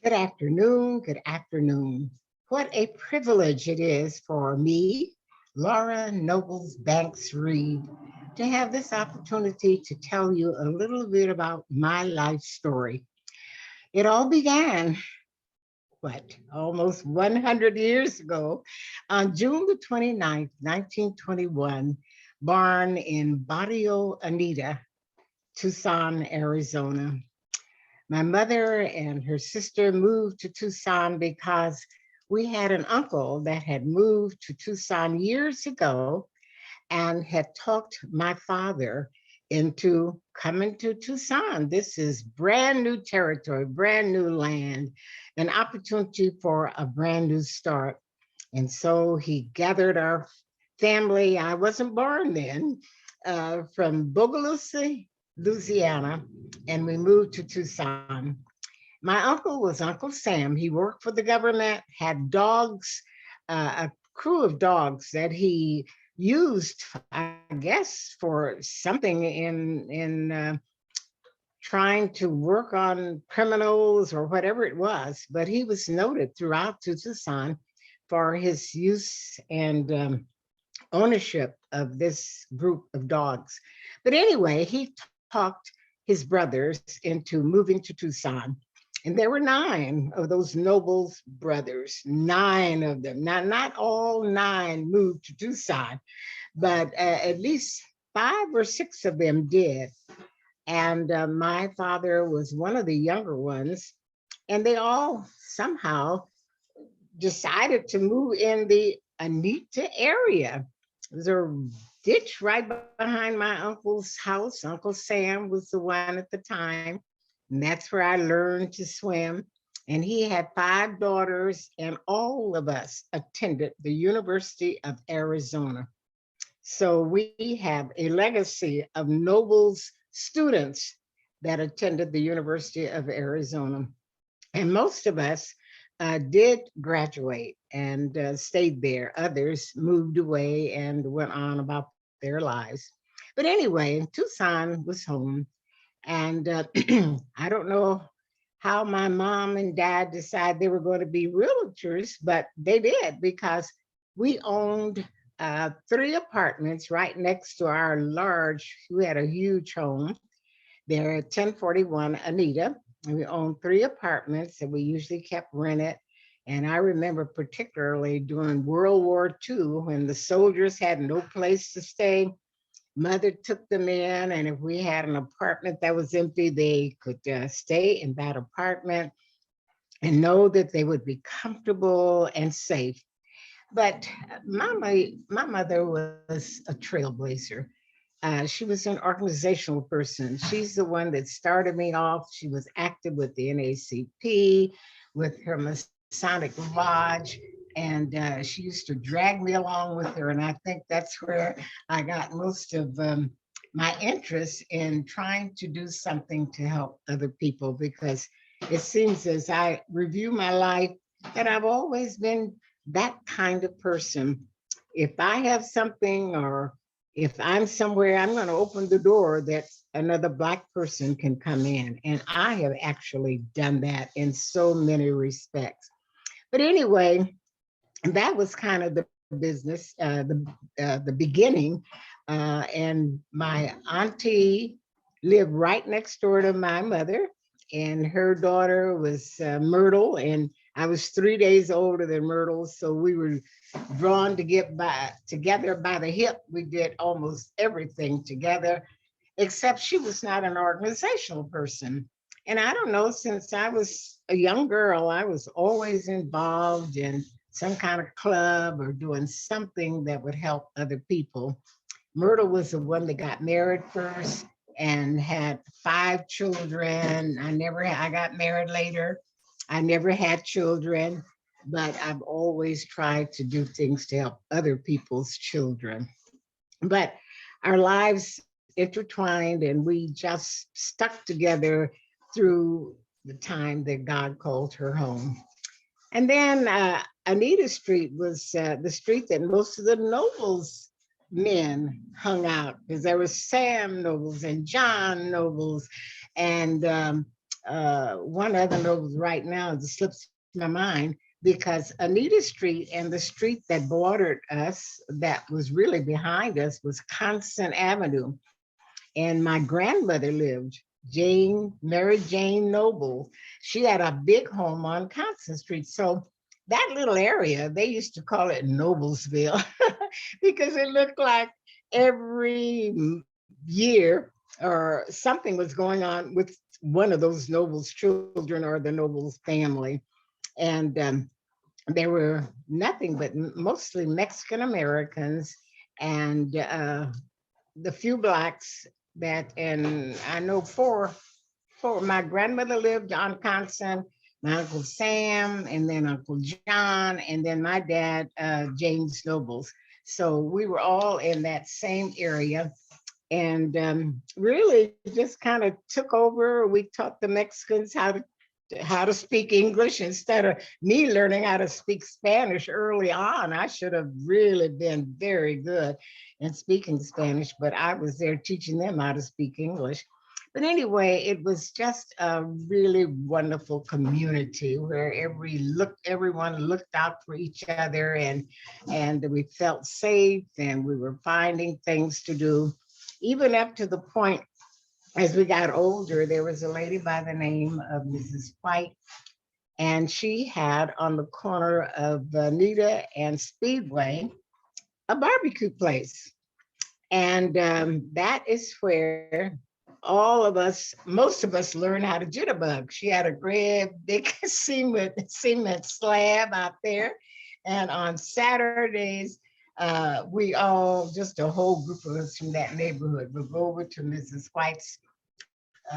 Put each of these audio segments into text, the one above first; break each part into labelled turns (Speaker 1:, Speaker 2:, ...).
Speaker 1: Good afternoon. Good afternoon. What a privilege it is for me, Laura Nobles Banks Reed, to have this opportunity to tell you a little bit about my life story. It all began, almost 100 years ago on June the 29th, 1921, born in Barrio Anita, Tucson, Arizona. My mother and her sister moved to Tucson because we had an uncle that had moved to Tucson years ago and had talked my father into coming to Tucson. This is brand new territory, brand new land, an opportunity for a brand new start. And so he gathered our family. I wasn't born then, from Bogalusa, Louisiana, and we moved to Tucson. My uncle was Uncle Sam. He worked for the government, had dogs, a crew of dogs that he used, I guess, for something in trying to work on criminals or whatever it was. But he was noted throughout Tucson for his use and ownership of this group of dogs. But anyway, he talked his brothers into moving to Tucson. And there were nine of those Nobles brothers, nine of them. Not all nine moved to Tucson, but at least five or six of them did. And my father was one of the younger ones. And they all somehow decided to move in the Anita area. There's a ditch right behind my uncle's house. Uncle Sam was the one at the time. And that's where I learned to swim. And he had five daughters, and all of us attended the University of Arizona. So we have a legacy of Nobles students that attended the University of Arizona. And most of us did graduate and stayed there. Others moved away and went on about their lives. But anyway, Tucson was home. And I don't know how my mom and dad decided they were going to be realtors, but they did because we owned three apartments right next to our large, we had a huge home there at 1041 Anita. And we owned three apartments that we usually kept rented. And I remember particularly during World War II when the soldiers had no place to stay, mother took them in. And if we had an apartment that was empty, they could stay in that apartment and know that they would be comfortable and safe. But my mother was a trailblazer. She was an organizational person. She's the one that started me off. She was active with the NACP, with her Masonic Lodge, and she used to drag me along with her. And I think that's where I got most of my interest in trying to do something to help other people because it seems as I review my life that I've always been that kind of person. If I have something or if I'm somewhere, I'm going to open the door that another Black person can come in. And I have actually done that in so many respects. But anyway, that was kind of the business, the beginning. And my auntie lived right next door to my mother, and her daughter was Myrtle, and I was 3 days older than Myrtle, so we were drawn to get by together by the hip. We did almost everything together, except she was not an organizational person. And I don't know, since I was a young girl, I was always involved in some kind of club or doing something that would help other people. Myrtle was the one that got married first and had five children. I got married later. I never had children, but I've always tried to do things to help other people's children. But our lives intertwined and we just stuck together through the time that God called her home. And then Anita Street was the street that most of the Nobles men hung out because there was Sam Nobles and John Nobles and one other Nobles right now that slips my mind because Anita Street and the street that bordered us, that was really behind us, was Constant Avenue. And my grandmother lived, Mary Jane Noble. She had a big home on Constant Street. So that little area, they used to call it Noblesville because it looked like every year or something was going on with one of those nobles' children or the noble's family. And there were nothing but mostly Mexican Americans and the few blacks that, and I know four, my grandmother lived on Constant, my Uncle Sam, and then Uncle John, and then my dad, James Nobles. So we were all in that same area and really just kind of took over. We taught the Mexicans how to speak English instead of me learning how to speak Spanish early on. I should have really been very good in speaking Spanish, but I was there teaching them how to speak English. But anyway, it was just a really wonderful community where everyone looked out for each other, and we felt safe, and we were finding things to do. Even up to the point as we got older, there was a lady by the name of Mrs. White, and she had on the corner of Anita and Speedway a barbecue place. And that is where all of us, most of us learned how to jitterbug. She had a great big cement slab out there. And on Saturdays, we all, just a whole group of us from that neighborhood, would go over to Mrs. White's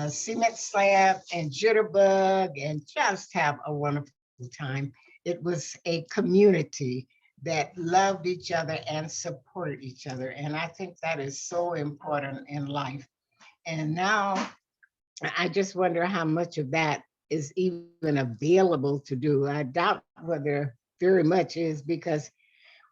Speaker 1: cement slab and jitterbug and just have a wonderful time. It was a community that loved each other and supported each other. And I think that is so important in life. And now I just wonder how much of that is even available to do. I doubt whether very much is, because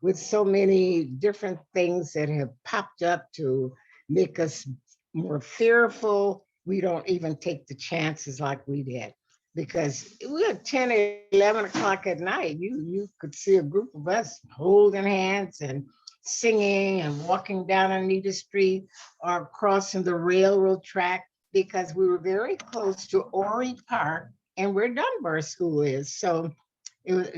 Speaker 1: with so many different things that have popped up to make us more fearful, we don't even take the chances like we did. Because we were 10 or 11 o'clock at night, you could see a group of us holding hands and singing and walking down Anita Street or crossing the railroad track, because we were very close to Ori Park and where Dunbar School is. So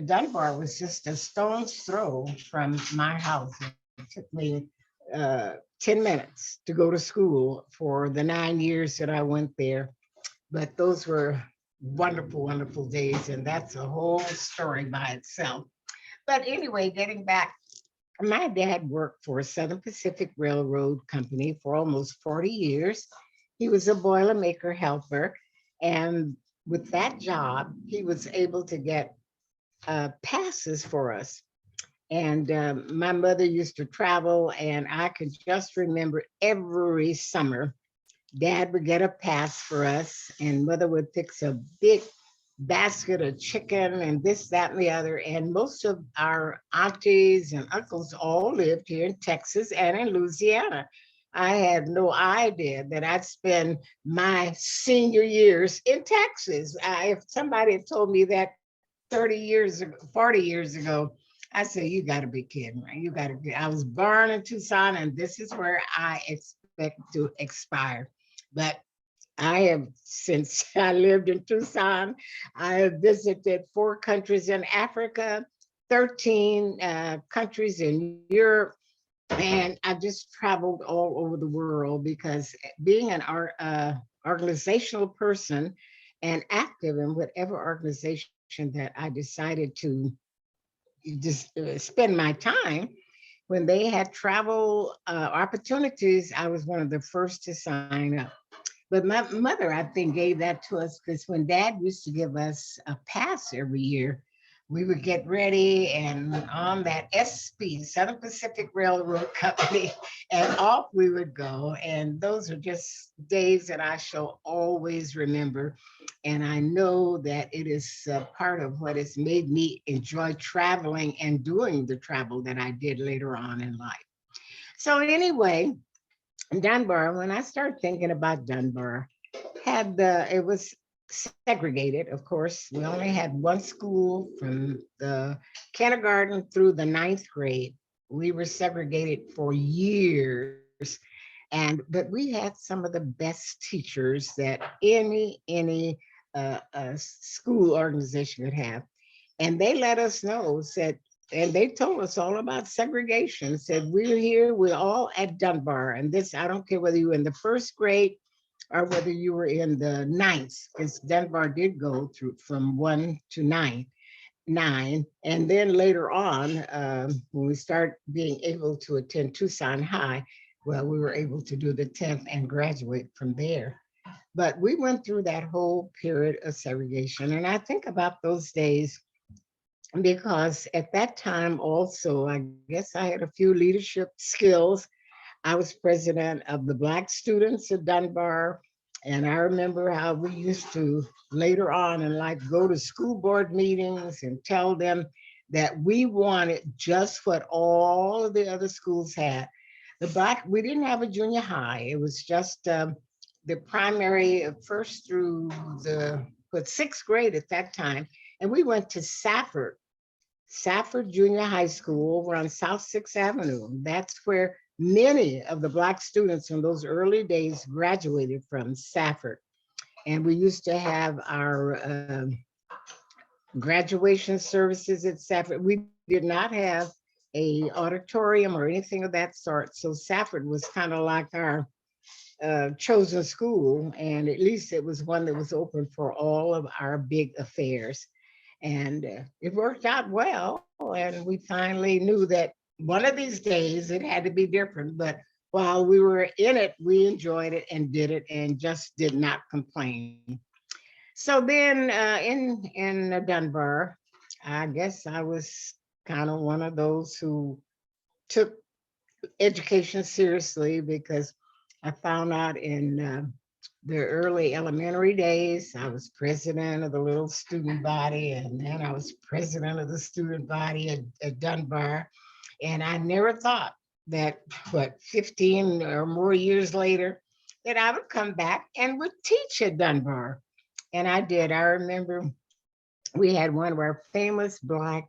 Speaker 1: Dunbar was just a stone's throw from my house. It took me 10 minutes to go to school for the 9 years that I went there. But those were wonderful, wonderful days. And that's a whole story by itself. But anyway, getting back, my dad worked for Southern Pacific Railroad Company for almost 40 years. He was a Boilermaker helper. And with that job, he was able to get passes for us. And my mother used to travel, and I could just remember every summer, Dad would get a pass for us, and Mother would fix a big basket of chicken and this, that, and the other. And most of our aunties and uncles all lived here in Texas and in Louisiana. I had no idea that I'd spend my senior years in Texas. If somebody had told me that 30 years ago, 40 years ago, I said, you got to be kidding, right? You got to be. I was born in Tucson, and this is where I expect to expire. But I have, since I lived in Tucson, I have visited 4 countries in Africa, 13 countries in Europe, and I've just traveled all over the world because being an organizational person and active in whatever organization that I decided to just spend my time, when they had travel opportunities, I was one of the first to sign up. But my mother, I think, gave that to us because when Dad used to give us a pass every year, we would get ready and on that SP, Southern Pacific Railroad Company, and off we would go. And those are just days that I shall always remember. And I know that it is part of what has made me enjoy traveling and doing the travel that I did later on in life. So anyway, Dunbar, when I started thinking about Dunbar, it was segregated, of course. We only had one school from the kindergarten through the ninth grade. We were segregated for years. But we had some of the best teachers that any school organization could have. And they let us know, said, and they told us all about segregation. Said, we're here, we're all at Dunbar. And this, I don't care whether you were in the first grade or whether you were in the ninth, because Dunbar did go through from 1 to 9. And then later on, when we start being able to attend Tucson High, well, we were able to do the 10th and graduate from there. But we went through that whole period of segregation. And I think about those days because at that time also, I guess I had a few leadership skills. I was president of the Black students at Dunbar. And I remember how we used to later on in life go to school board meetings and tell them that we wanted just what all of the other schools had. The Black, we didn't have a junior high. It was just the primary first through the but sixth grade at that time. And we went to Safford Junior High School over on South Sixth Avenue. That's where many of the Black students in those early days graduated from Safford. And we used to have our graduation services at Safford. We did not have a auditorium or anything of that sort. So Safford was kind of like our chosen school, and at least it was one that was open for all of our big affairs. And it worked out well. And we finally knew that one of these days it had to be different. But while we were in it, we enjoyed it and did it and just did not complain. So then in Dunbar, I guess I was kind of one of those who took education seriously because I found out in the early elementary days, I was president of the little student body, and then I was president of the student body at Dunbar. And I never thought that, what, 15 or more years later, that I would come back and would teach at Dunbar. And I did. I remember we had one of our famous Black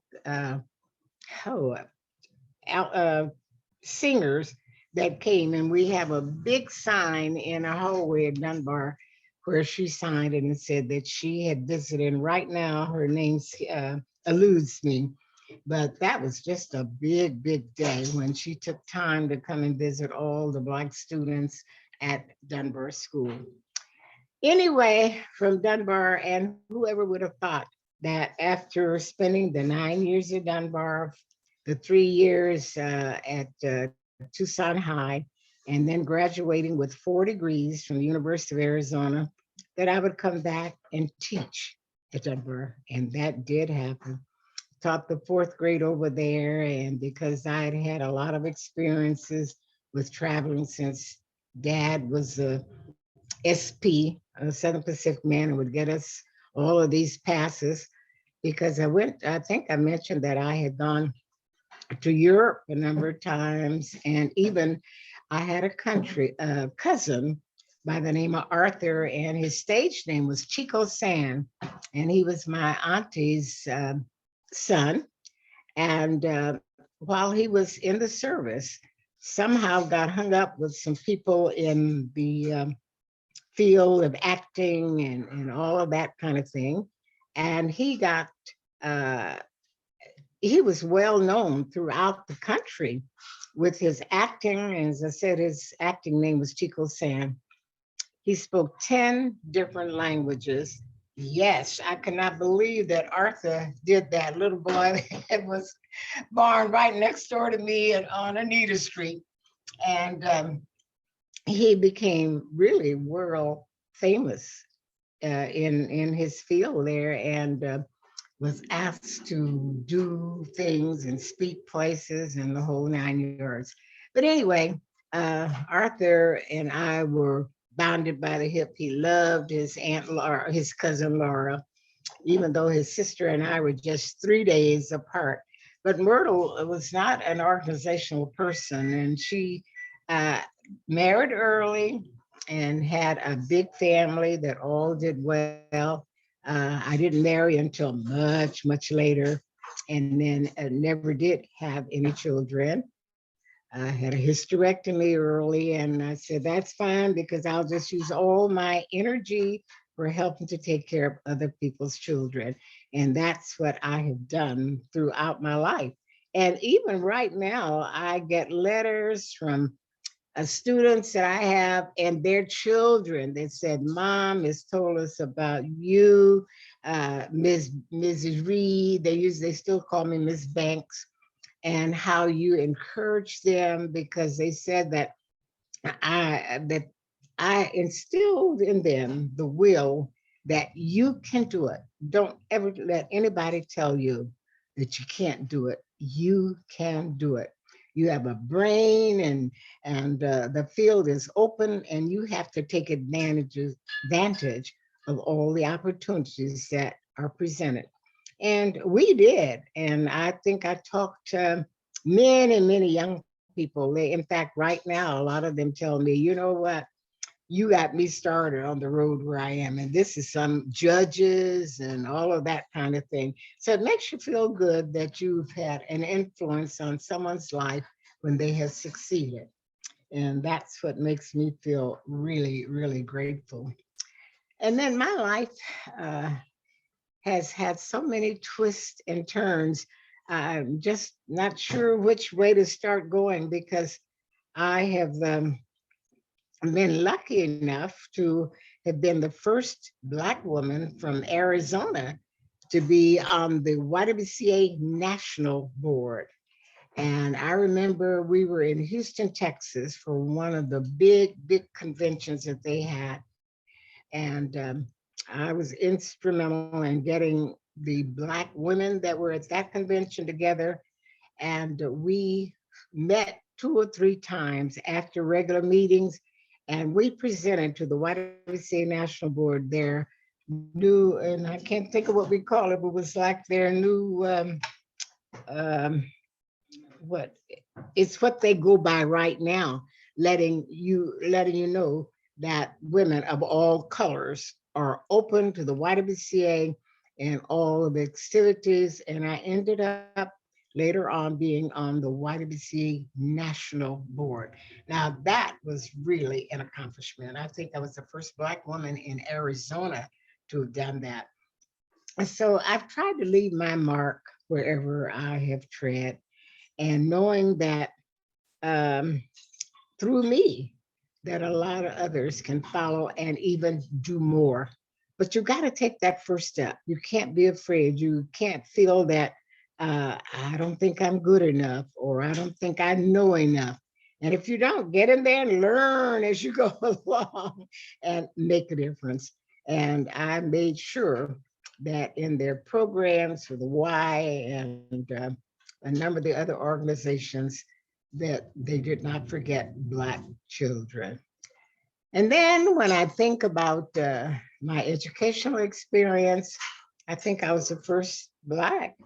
Speaker 1: oh, uh, singers that came, and we have a big sign in a hallway at Dunbar where she signed it and said that she had visited. And right now, her name eludes me, but that was just a big, big day when she took time to come and visit all the Black students at Dunbar School. Anyway, from Dunbar, and whoever would have thought that after spending the 9 years at Dunbar, the 3 years at Tucson High, and then graduating with 4 degrees from the University of Arizona, that I would come back and teach at Dunbar. And that did happen. Taught the fourth grade over there. And because I had had a lot of experiences with traveling since dad was a SP, a Southern Pacific man, and would get us all of these passes because I think I mentioned that I had gone to Europe a number of times, and even I had a cousin by the name of Arthur, and his stage name was Chico San, and he was my auntie's son. And while he was in the service, somehow got hung up with some people in the field of acting and all of that kind of thing, and uh, he was well known throughout the country with his acting. And as I said, his acting name was Chico San. He spoke 10 different languages. Yes, I cannot believe that Arthur did that. Little boy that was born right next door to me on Anita Street. And he became really world famous in his field there, and was asked to do things and speak places and the whole 9 yards. But anyway, Arthur and I were bounded by the hip. He loved his Aunt Laura, his cousin Laura, even though his sister and I were just 3 days apart. But Myrtle was not an organizational person, and she uh, married early and had a big family that all did well. I didn't marry until much, much later, and then never did have any children. I had a hysterectomy early, and I said, that's fine because I'll just use all my energy for helping to take care of other people's children. And that's what I have done throughout my life. And even right now, I get letters from students that I have and their children that said, Mom has told us about you, Mrs. Reed. They still call me Miss Banks, and how you encourage them because they said that I instilled in them the will that you can do it. Don't ever let anybody tell you that you can't do it. You can do it. You have a brain, and the field is open, and you have to take advantage of all the opportunities that are presented. And we did. And I think I talked to many, many young people. In fact, right now, a lot of them tell me, you know what? You got me started on the road where I am. And this is some judges and all of that kind of thing. So it makes you feel good that you've had an influence on someone's life when they have succeeded. And that's what makes me feel really, really grateful. And then my life uh, has had so many twists and turns. I'm just not sure which way to start going because I have been lucky enough to have been the first Black woman from Arizona to be on the YWCA National Board. And I remember we were in Houston, Texas for one of the big, big conventions that they had. And I was instrumental in getting the Black women that were at that convention together. And we met 2 or 3 times after regular meetings, and we presented to the YWCA National Board their new, and I can't think of what we call it, but it was like their new, um, what it's what they go by right now, letting you know that women of all colors are open to the YWCA and all of the activities. And I ended up later on being on the YWCA National Board. Now that was really an accomplishment. I think I was the first Black woman in Arizona to have done that. And so I've tried to leave my mark wherever I have tread, and knowing that um, through me, that a lot of others can follow and even do more. But you got to take that first step. You can't be afraid. You can't feel that I don't think I'm good enough or I don't think I know enough. And if you don't, get in there and learn as you go along and make a difference. And I made sure that in their programs for the Y and a number of the other organizations, that they did not forget Black children. And then when I think about my educational experience, I think I was the first Black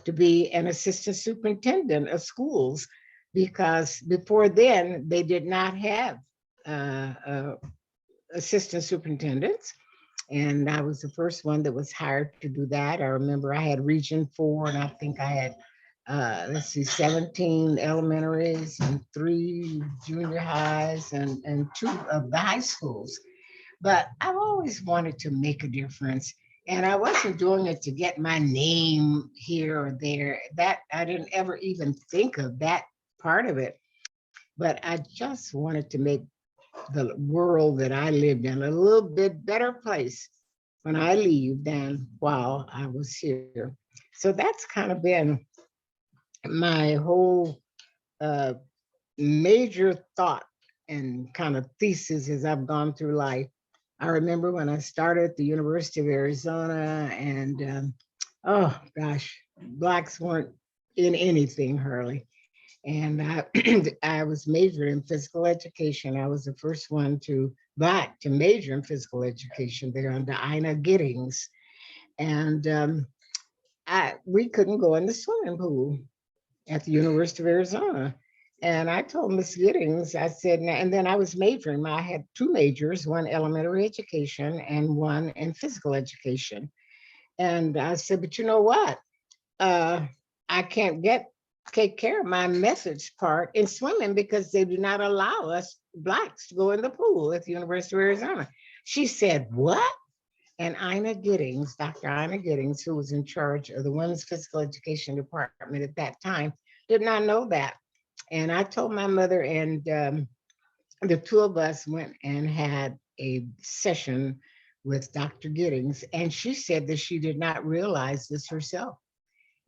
Speaker 1: to be an assistant superintendent of schools because before then they did not have uh, uh, assistant superintendents. And I was the first one that was hired to do that. I remember I had Region 4, and I think I had, let's see, 17 elementaries and 3 junior highs and 2 of the high schools. But I've always wanted to make a difference. And I wasn't doing it to get my name here or there. That I didn't ever even think of that part of it. But I just wanted to make the world that I lived in a little bit better place when I leave than while I was here. So that's kind of been my whole uh, major thought and kind of thesis as I've gone through life. I remember when I started at the University of Arizona, and oh gosh, Blacks weren't in anything hardly. And I, I was majoring in physical education. I was the first one to Black to major in physical education there under Ina Giddings. And we couldn't go in the swimming pool at the University of Arizona. And I told Miss Giddings, I said, and then I was majoring. I had two majors, one elementary education and one in physical education. And I said, but you know what? Uh, I can't take care of my message part in swimming because they do not allow us blacks to go in the pool at the University of Arizona. She said, what? And Ina Giddings, Dr. Ina Giddings, who was in charge of the women's physical education department at that time, did not know that. And I told my mother, and the two of us went and had a session with Dr. Giddings, and she said that she did not realize this herself.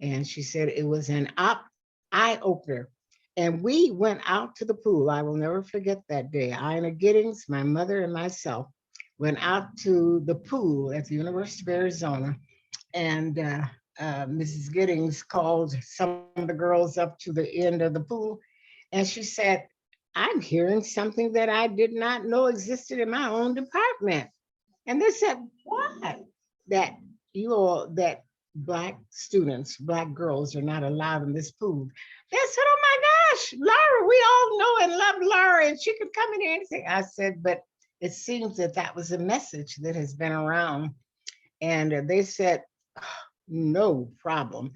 Speaker 1: And she said it was an eye opener. And we went out to the pool. I will never forget that day. Ina Giddings, my mother, and myself went out to the pool at the University of Arizona. And Mrs. Giddings called some of the girls up to the end of the pool. And she said, I'm hearing something that I did not know existed in my own department. And they said, what? That you all, that black students, black girls are not allowed in this pool. They said, oh my gosh, Laura, we all know and love Laura, and she could come in here and say, I said, but it seems that that was a message that has been around. And they said, no problem.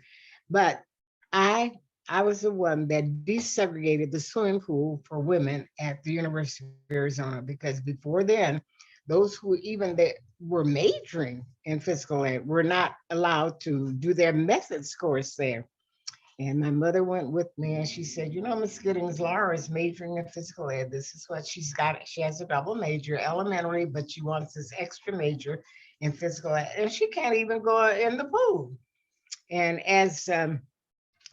Speaker 1: But I I was the one that desegregated the swimming pool for women at the University of Arizona because before then, those who even that were majoring in physical ed were not allowed to do their methods course there. And my mother went with me and she said, you know, Miss Giddings, Laura is majoring in physical ed. This is what she's got. She has a double major, elementary, but she wants this extra major in physical ed. And she can't even go in the pool. And as a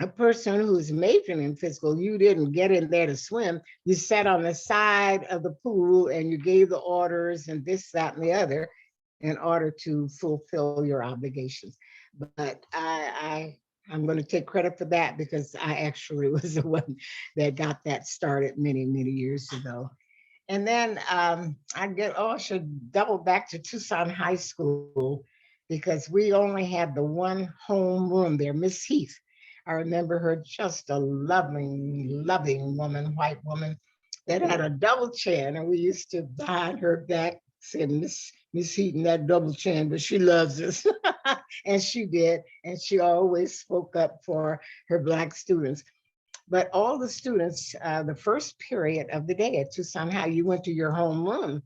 Speaker 1: person who's majoring in physical, you didn't get in there to swim. You sat on the side of the pool and you gave the orders and this, that, and the other in order to fulfill your obligations. But I'm going to take credit for that because I actually was the one that got that started many, many years ago. And then I should double back to Tucson High School because we only had the one home room there, Miss Heath. I remember her, just a loving, loving woman, white woman that had a double chin, and we used to behind her back say, Miss Heaton, that double chin, but she loves us. And she did, and she always spoke up for her Black students. But all the students, the first period of the day at Tucson High, you went to your homeroom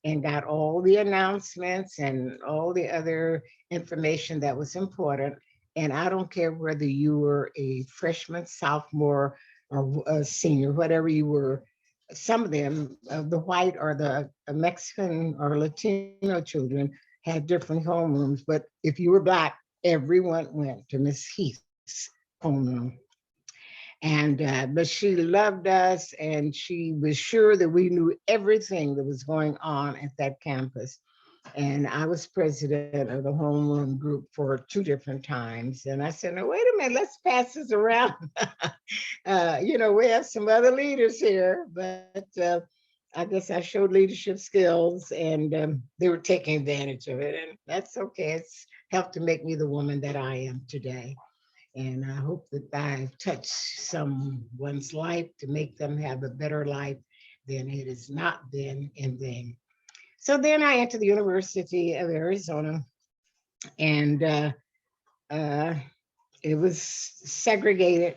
Speaker 1: and got all the announcements and all the other information that was important. And I don't care whether you were a freshman, sophomore, or a senior, whatever you were. Some of them, the white or the Mexican or Latino children, had different homerooms. But if you were Black, everyone went to Miss Heath's homeroom. And but she loved us, and she was sure that we knew everything that was going on at that campus. And I was president of the homeroom group for two different times. And I said, no, wait a minute, let's pass this around. We have some other leaders here, but I guess I showed leadership skills, and they were taking advantage of it. And that's okay. It's helped to make me the woman that I am today. And I hope that I've touched someone's life to make them have a better life than it has not been in vain. So then I entered the University of Arizona, and uh, it was segregated.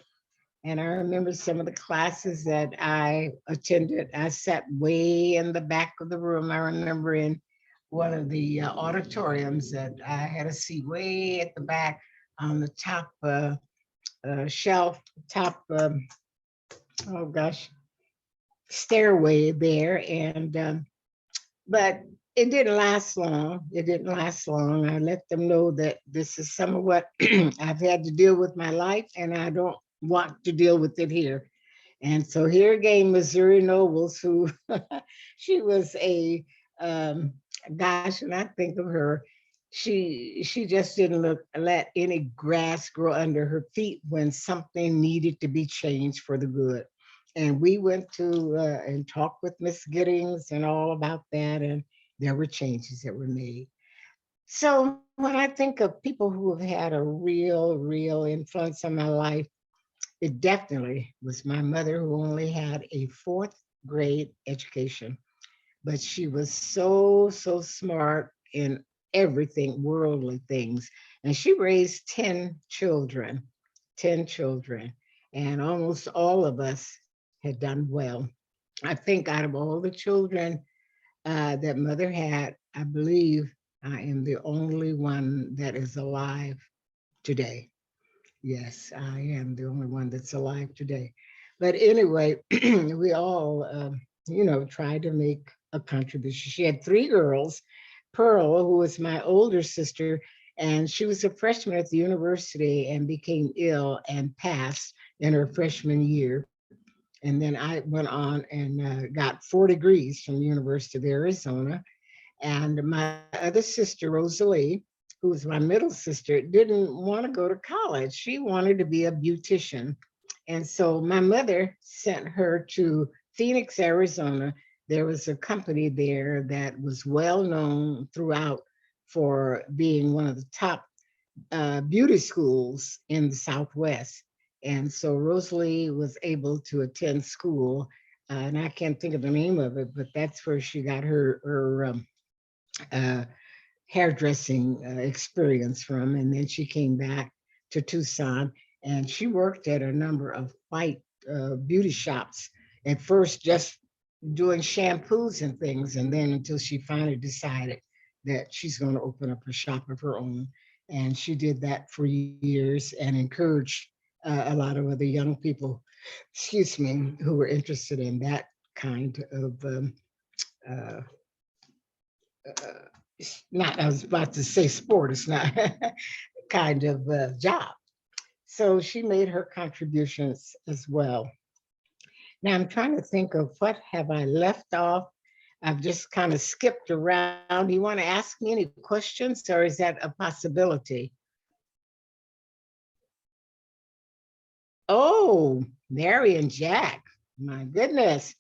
Speaker 1: And I remember some of the classes that I attended. I sat way in the back of the room. I remember in one of the auditoriums that I had a seat way at the back on the top shelf, top, oh gosh, stairway there. And but it didn't last long. It didn't last long. I let them know that this is some of what I've had to deal with my life, and I don't want to deal with it here. And so here again, Missouri Nobles, who she was um, gosh, when I think of her, she just didn't let any grass grow under her feet when something needed to be changed for the good. And we went to and talked with Miss Giddings and all about that, and there were changes that were made. So when I think of people who have had a real, real influence on my life, it definitely was my mother, who only had a fourth grade education, but she was so smart in everything, worldly things. And she raised 10 children, 10 children, and almost all of us had done well. I think out of all the children that mother had, I believe I am the only one that is alive today. Yes, I am the only one that's alive today. But anyway, we all, tried to make a contribution. She had three girls. Pearl, who was my older sister, and she was a freshman at the university and became ill and passed in her freshman year. And then I went on and got 4 degrees from the University of Arizona. And my other sister, Rosalie, who was my middle sister, didn't want to go to college. She wanted to be a beautician. And so my mother sent her to Phoenix, Arizona. There was a company there that was well known throughout for being one of the top beauty schools in the Southwest. And so Rosalie was able to attend school, and I can't think of the name of it, but that's where she got her uh, hairdressing experience from. And then she came back to Tucson, and she worked at a number of white beauty shops. At first, just doing shampoos and things, and then until she finally decided that she's going to open up a shop of her own. And she did that for years and encouraged a lot of other young people, excuse me, who were interested in that kind of uh, uh, not, I was about to say sport, it's not kind of job. So she made her contributions as well. Now I'm trying to think of what have I left off. I've just kind of skipped around. Do you want to ask me any questions, or is that a possibility? Oh, Mary and Jack. My goodness.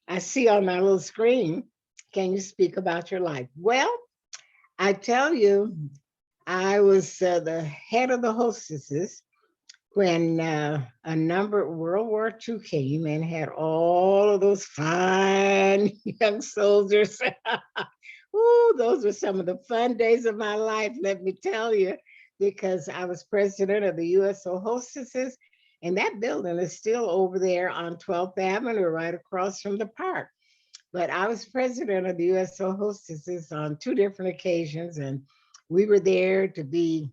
Speaker 1: I see on my little screen. Can you speak about your life? Well, I tell you, I was the head of the hostesses when a number World War II came and had all of those fine young soldiers. Ooh, those were some of the fun days of my life, let me tell you, because I was president of the USO Hostesses, and that building is still over there on 12th Avenue, right across from the park. But I was president of the USO Hostesses on two different occasions, and we were there to be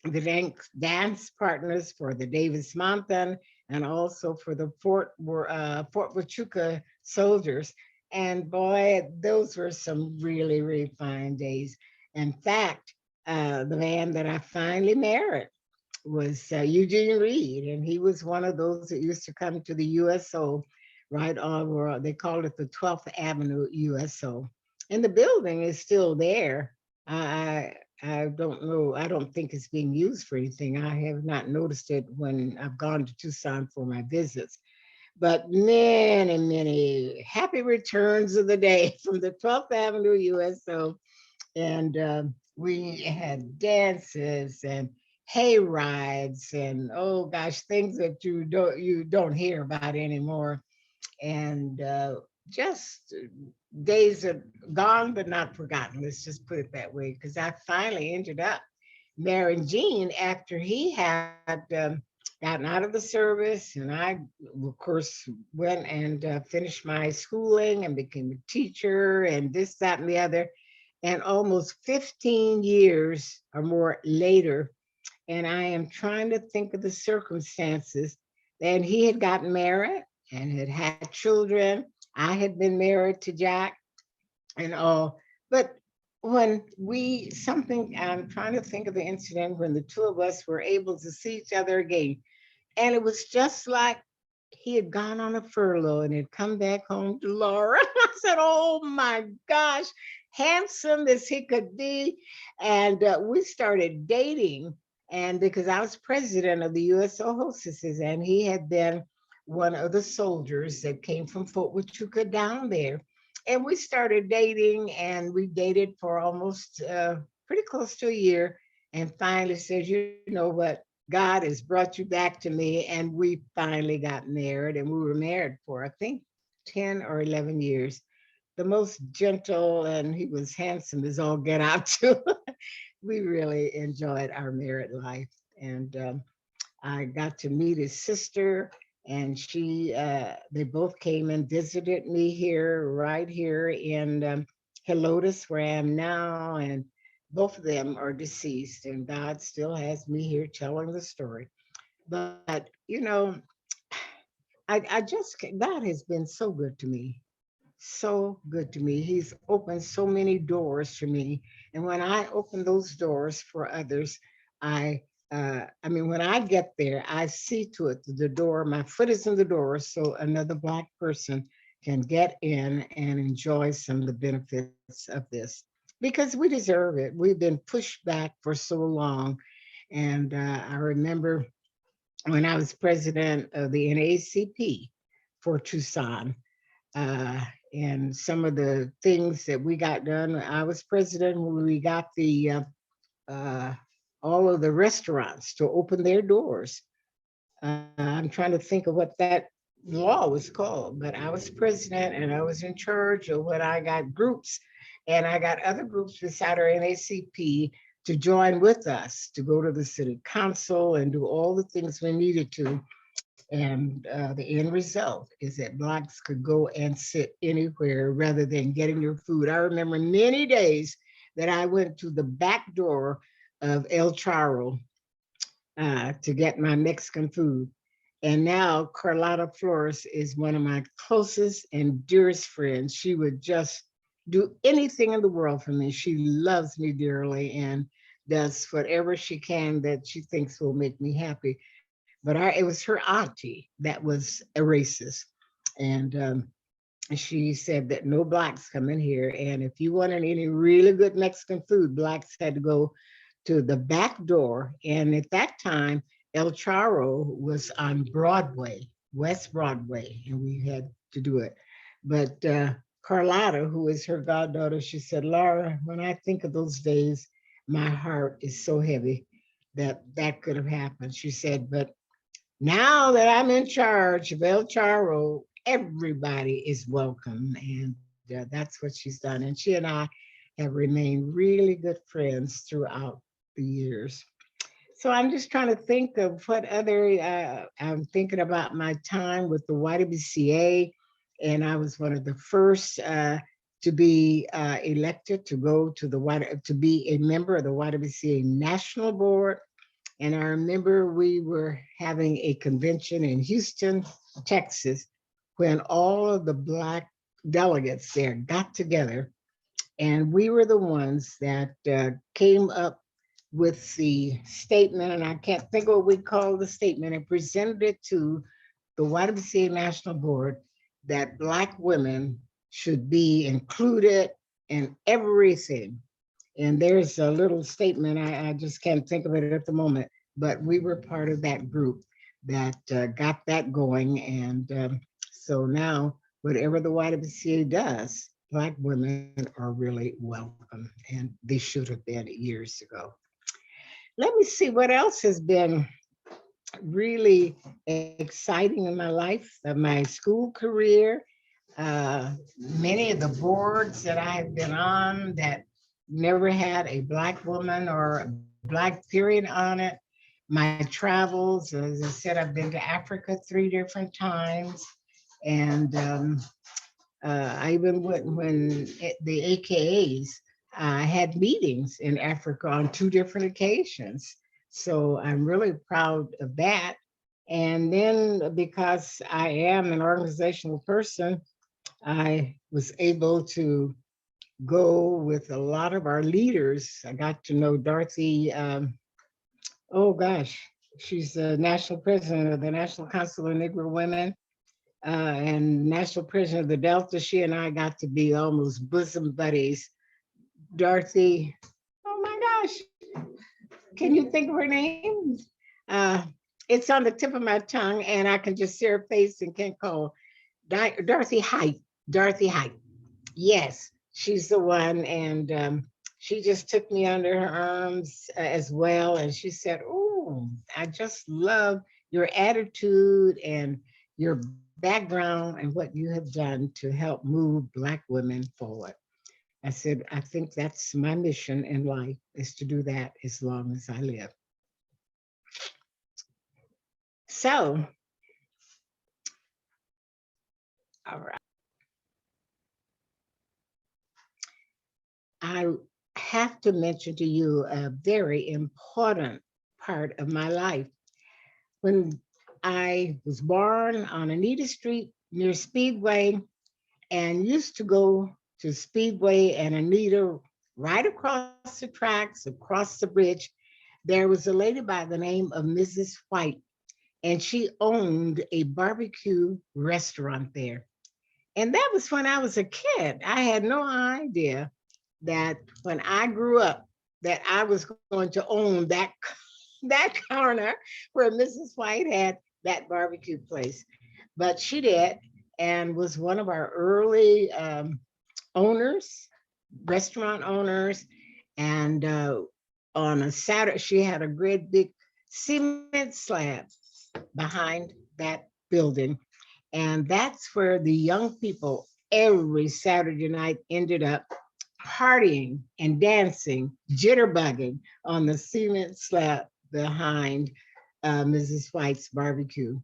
Speaker 1: the dance partners for the Davis Mountain and also for the Fort Huachuca soldiers. And boy, those were some really fine days. In fact, the man that I finally married was Eugene Reed, and he was one of those that used to come to the USO right on where they called it the 12th Avenue USO. And the building is still there. I don't know. I don't think it's being used for anything. I have not noticed it when I've gone to Tucson for my visits. But many happy returns of the day from the 12th Avenue USO, and we had dances and hay rides and oh gosh, things that you don't hear about anymore. And just days are gone but not forgotten. Let's just put it that way. Because I finally ended up marrying Gene after he had gotten out of the service, and I, of course, went and finished my schooling and became a teacher and this, that, and the other. And almost 15 years or more later, and I am trying to think of the circumstances. And he had gotten married and had had children. I had been married to Jack and all. But when something, I'm trying to think of the incident when the two of us were able to see each other again. And it was just like he had gone on a furlough and had come back home to Laura. I said, oh my gosh, handsome as he could be. And we started dating. And because I was president of the USO Hostesses, and he had been one of the soldiers that came from Fort Huachuca down there. And we started dating, and we dated for almost pretty close to a year. And finally said, you know what? God has brought you back to me. And we finally got married, and we were married for, I think, 10 or 11 years. The most gentle, and he was handsome as all get out too. We really enjoyed our married life. And I got to meet his sister, and they both came and visited me here, right here in Helotes, where I am now. And both of them are deceased, and God still has me here telling the story. But, God has been so good to me, so good to me. He's opened so many doors for me. And when I open those doors for others, I when I get there, I see to it that the door, my foot is in the door, so another Black person can get in and enjoy some of the benefits of this because we deserve it. We've been pushed back for so long. And I remember when I was president of the NAACP for Tucson, uh, and some of the things that we got done. I was president when we got uh, all of the restaurants to open their doors. I'm trying to think of what that law was called, but I was president and I was in charge of when I got groups, and I got other groups beside our NACP to join with us to go to the city council and do all the things we needed to. And the end result is that Blacks could go and sit anywhere rather than getting your food. I remember many days that I went to the back door of El Charo to get my Mexican food. And now Carlotta Flores is one of my closest and dearest friends. She would just do anything in the world for me. She loves me dearly and does whatever she can that she thinks will make me happy. But it was her auntie that was a racist. And she said that no Blacks come in here. And if you wanted any really good Mexican food, Blacks had to go to the back door. And at that time, El Charo was on Broadway, West Broadway, and we had to do it. But Carlotta, who is her goddaughter, she said, Laura, when I think of those days, my heart is so heavy that that could have happened. She said, but now that I'm in charge of El Charo, everybody is welcome. And that's what she's done. And she and I have remained really good friends throughout the years. So I'm just trying to think of what other, I'm thinking about my time with the YWCA. And I was one of the first to be elected to go to to be a member of the YWCA National Board. And I remember we were having a convention in Houston, Texas, when all of the Black delegates there got together. And we were the ones that came up with the statement, and I can't think of what we called the statement, and presented it to the YWCA National Board that Black women should be included in everything. And there's a little statement, I just can't think of it at the moment, but we were part of that group that got that going. And so now, whatever the YWCA does, Black women are really welcome, and they should have been years ago. Let me see what else has been really exciting in my life, my school career, many of the boards that I have been on that never had a Black woman or a Black period on it. My travels, as I said, I've been to Africa 3 different times. And I even went when the AKAs had meetings in Africa on 2 different occasions. So I'm really proud of that. And then because I am an organizational person, I was able to go with a lot of our leaders. I got to know Dorothy, oh gosh, she's the national president of the National Council of Negro Women and national president of the Delta. She and I got to be almost bosom buddies. Dorothy, oh my gosh, can you think of her name? Uh, it's on the tip of my tongue, and I can just see her face and can't call. Dorothy Height. Dorothy Height. Yes, she's the one. And she just took me under her arms as well. And she said, oh, I just love your attitude and your background and what you have done to help move Black women forward. I said, I think that's my mission in life is to do that as long as I live. So, all right, I have to mention to you a very important part of my life. When I was born on Anita Street near Speedway and used to go to Speedway and Anita right across the tracks, across the bridge, there was a lady by the name of Mrs. White, and she owned a barbecue restaurant there. And that was when I was a kid. I had no idea that when I grew up, that I was going to own that corner where Mrs. White had that barbecue place. But she did, and was one of our early owners, restaurant owners. And on a Saturday, she had a great big cement slab behind that building. And that's where the young people every Saturday night ended up partying and dancing, jitterbugging on the cement slab behind Mrs. White's barbecue.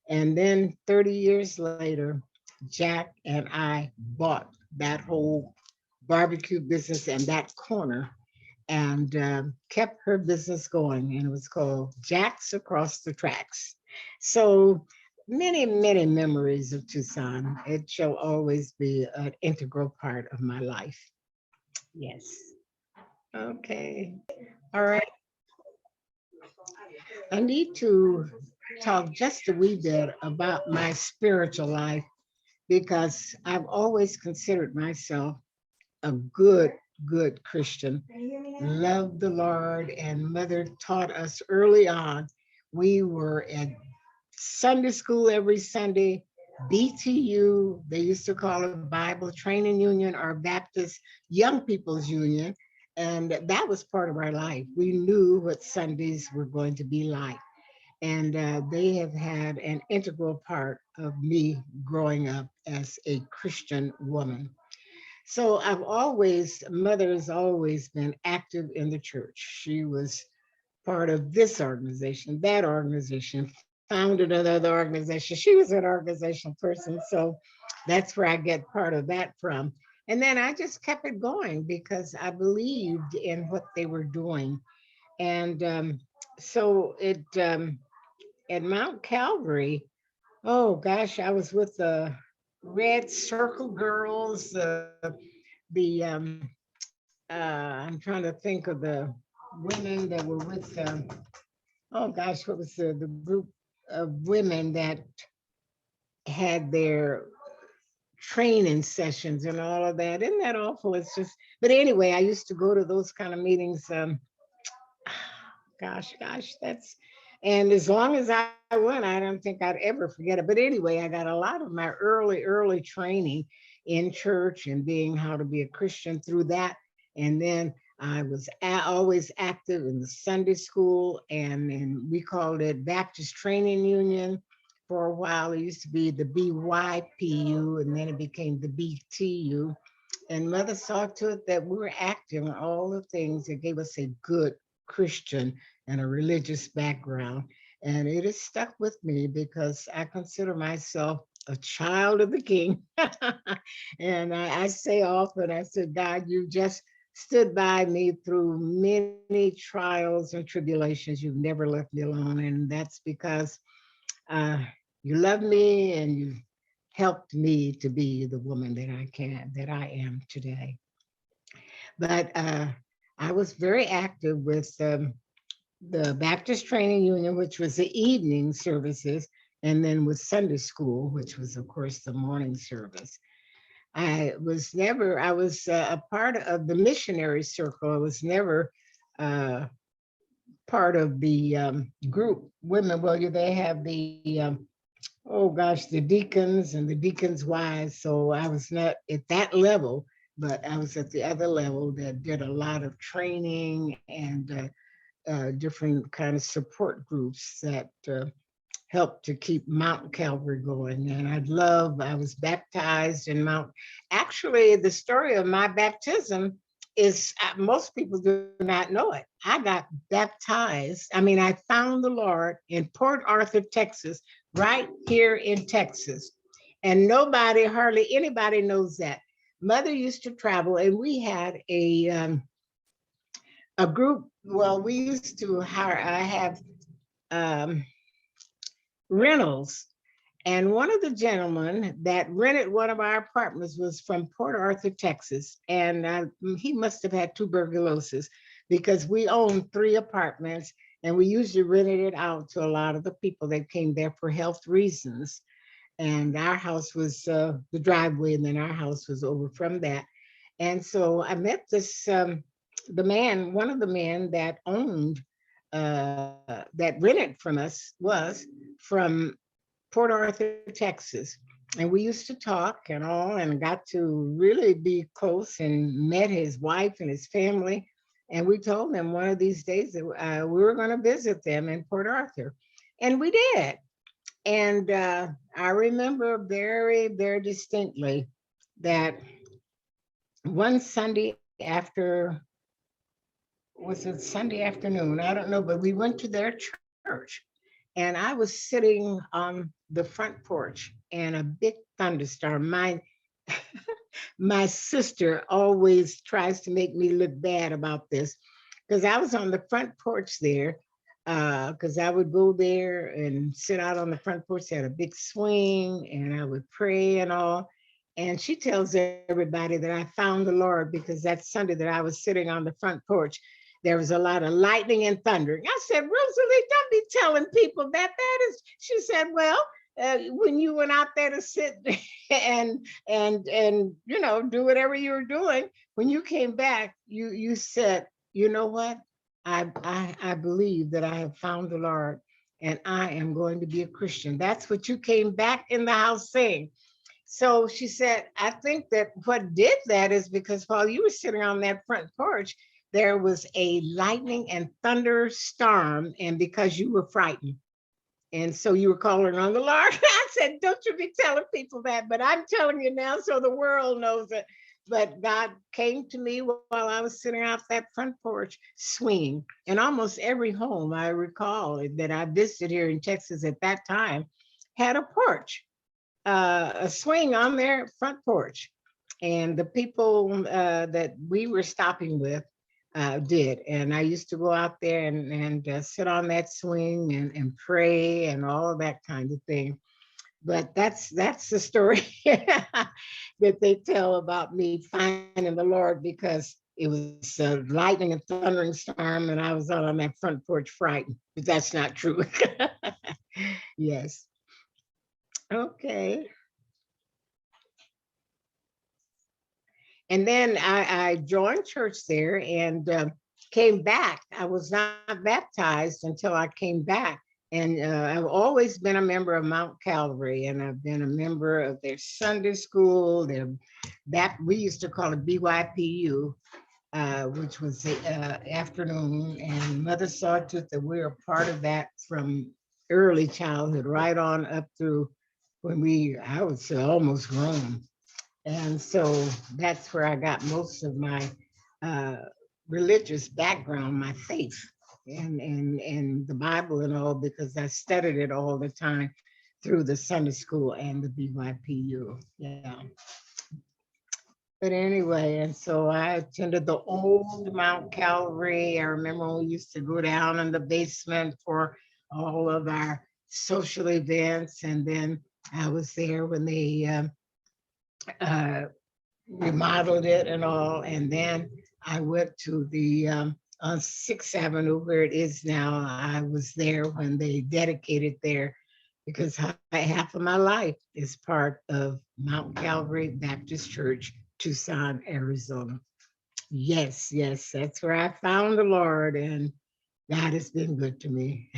Speaker 1: And then 30 years later, Jack and I bought that whole barbecue business and that corner and kept her business going. And it was called Jack's Across the Tracks. So many, many memories of Tucson. It shall always be an integral part of my life. Yes. Okay. All right. I need to talk just a wee bit about my spiritual life because I've always considered myself a good Christian. Loved the Lord, and Mother taught us early on. We were at Sunday school every Sunday, BTU, they used to call it Bible Training Union or Baptist Young People's Union. And that was part of our life. We knew what Sundays were going to be like. And they have had an integral part of me growing up as a Christian woman. So Mother has always been active in the church. She was part of this organization, that organization, founded another organization. She was an organizational person. So that's where I get part of that from. And then I just kept it going because I believed in what they were doing. And at Mount Calvary, oh gosh, I was with the Red Circle Girls, the I'm trying to think of the women that were with oh gosh, what was the group of women that had their training sessions and all of that. Isn't that awful? It's just, but anyway, I used to go to those kind of meetings. Gosh, that's, and as long as I went, I don't think I'd ever forget it. But anyway, I got a lot of my early training in church and being how to be a Christian through that. And then I was always active in the Sunday school, and we called it Baptist Training Union for a while. It used to be the BYPU, and then it became the BTU. And Mother saw to it that we were active in all the things that gave us a good Christian and a religious background. And it has stuck with me because I consider myself a child of the King. And I say often, I said, God, you just stood by me through many trials and tribulations. You've never left me alone. And that's because uh, you love me and you helped me to be the woman that I am today. But I was very active with the Baptist Training Union, which was the evening services, and then with Sunday school, which was, of course, the morning service. I was a part of the missionary circle. I was never uh, part of the group women. Well, they have the, oh gosh, the deacons and the deacons' wives. So I was not at that level, but I was at the other level that did a lot of training and different kind of support groups that helped to keep Mount Calvary going. And I was baptized in Mount. Actually, the story of my baptism is most people do not know it. I got baptized. I mean, I found the Lord in Port Arthur, Texas, right here in Texas. And nobody, hardly anybody knows that. Mother used to travel, and we had a group. Well, we used to hire, I have um, rentals. And one of the gentlemen that rented one of our apartments was from Port Arthur, Texas. And he must have had tuberculosis because we owned three apartments and we usually rented it out to a lot of the people that came there for health reasons. And our house was the driveway, and then our house was over from that. And so I met the man, one of the men that owned, that rented from us was from Port Arthur, Texas. And we used to talk and all and got to really be close and met his wife and his family. And we told them one of these days that we were going to visit them in Port Arthur. And we did. And I remember very, very distinctly that one Sunday after, was it Sunday afternoon? I don't know, but we went to their church. And I was sitting on the front porch and a big thunderstorm. My sister always tries to make me look bad about this because I was on the front porch there because I would go there and sit out on the front porch. They had a big swing and I would pray and all. And she tells everybody that I found the Lord because that Sunday that I was sitting on the front porch, there was a lot of lightning and thundering. I said, Rosalie, don't be telling people that. That is, she said, well, when you went out there to sit and do whatever you were doing, when you came back, you said, you know what? I believe that I have found the Lord and I am going to be a Christian. That's what you came back in the house saying. So she said, I think that what did that is because while you were sitting on that front porch, there was a lightning and thunderstorm, and because you were frightened. And so you were calling on the Lord. I said, don't you be telling people that, but I'm telling you now so the world knows it. But God came to me while I was sitting out that front porch swinging. And almost every home I recall that I visited here in Texas at that time had a porch, a swing on their front porch. And the people that we were stopping with did. And I used to go out there and sit on that swing and pray and all of that kind of thing. But that's the story that they tell about me finding the Lord because it was lightning and thundering storm, and I was out on that front porch frightened. But that's not true. Yes. Okay. And then I joined church there and came back. I was not baptized until I came back. And I've always been a member of Mount Calvary, and I've been a member of their Sunday school. We used to call it BYPU, which was the afternoon. And Mother saw to it that we were part of that from early childhood, right on up through when I would say, almost grown. And so that's where I got most of my uh, religious background, my faith, and the Bible and all, because I studied it all the time through the Sunday school and the BYPU. Yeah. But anyway, and so I attended the old Mount Calvary. I remember when we used to go down in the basement for all of our social events. And then I was there when they uh, remodeled it and all. And then I went to the on Sixth Avenue where it is now. I was there when they dedicated there because half of my life is part of Mount Calvary Baptist Church, Tucson, Arizona. Yes, yes, that's where I found the Lord, and God has been good to me.